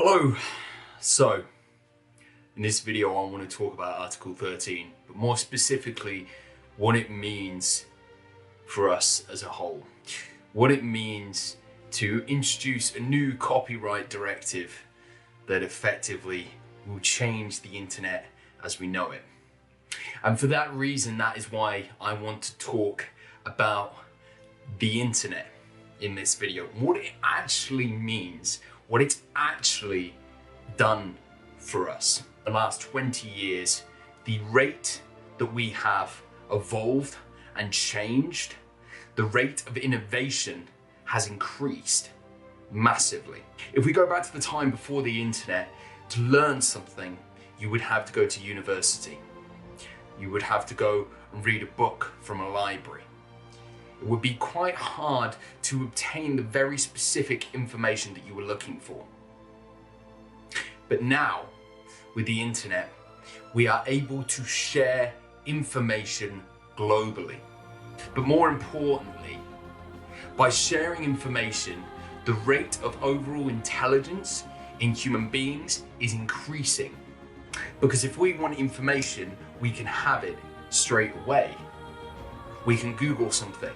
Hello. So, in this video I want to talk about Article 13, but more specifically what it means for us as a whole. What it means to introduce a new copyright directive that effectively will change the internet as we know it. And for that reason, that is why I want to talk about the internet in this video, what it actually means, what it's actually done for us. The last 20 years, the rate that we have evolved and changed, the rate of innovation has increased massively. If we go back to the time before the internet, to learn something, you would have to go to university. You would have to go and read a book from a library. It would be quite hard to obtain the very specific information that you were looking for. But now, with the internet, we are able to share information globally. But more importantly, by sharing information, the rate of overall intelligence in human beings is increasing. Because if we want information, we can have it straight away. We can Google something.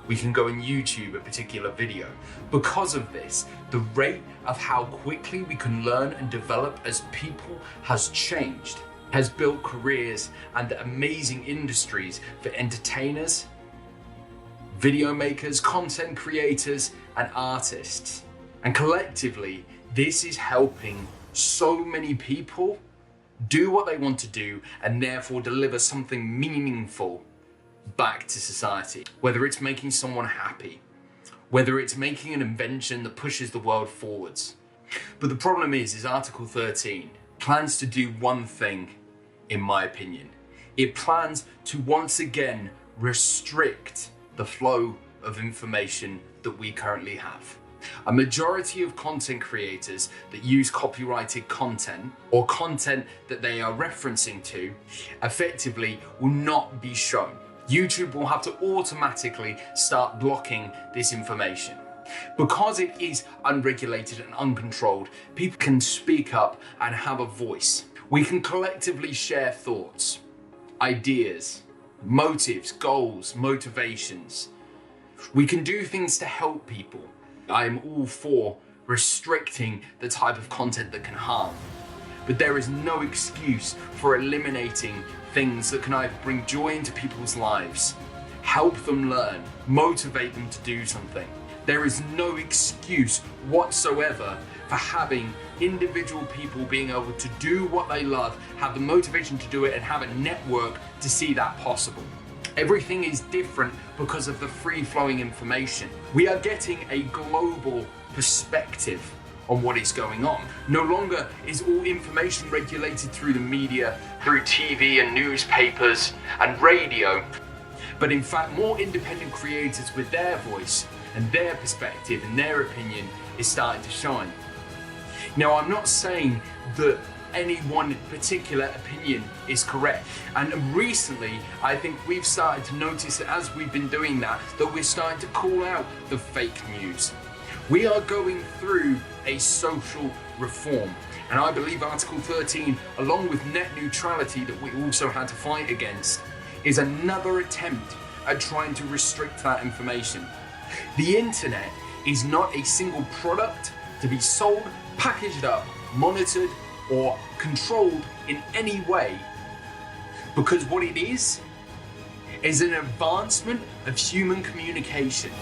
We can go and YouTube a particular video. Because of this, the rate of how quickly we can learn and develop as people has changed, has built careers and amazing industries for entertainers, video makers, content creators, and artists. And collectively, this is helping so many people do what they want to do and therefore deliver something meaningful back to society. Whether it's making someone happy, whether it's making an invention that pushes the world forwards. But the problem is Article 13 plans to do one thing, in my opinion. It plans to once again restrict the flow of information that we currently have. A majority of content creators that use copyrighted content or content that they are referencing to effectively will not be shown. YouTube will have to automatically start blocking this information. Because it is unregulated and uncontrolled, people can speak up and have a voice. We can collectively share thoughts, ideas, motives, goals, motivations. We can do things to help people. I'm all for restricting the type of content that can harm. But there is no excuse for eliminating things that can either bring joy into people's lives, help them learn, motivate them to do something. There is no excuse whatsoever for having individual people being able to do what they love, have the motivation to do it, and have a network to see that possible. Everything is different because of the free-flowing information. We are getting a global perspective on what is going on. No longer is all information regulated through the media, through TV and newspapers and radio, but in fact more independent creators with their voice and their perspective and their opinion is starting to shine. Now, I'm not saying that any one particular opinion is correct. And recently, I think we've started to notice that as we've been doing that we're starting to call out the fake news. We are going through a social reform. And I believe Article 13, along with net neutrality that we also had to fight against, is another attempt at trying to restrict that information. The internet is not a single product to be sold, packaged up, monitored, or controlled in any way, because what it is an advancement of human communication.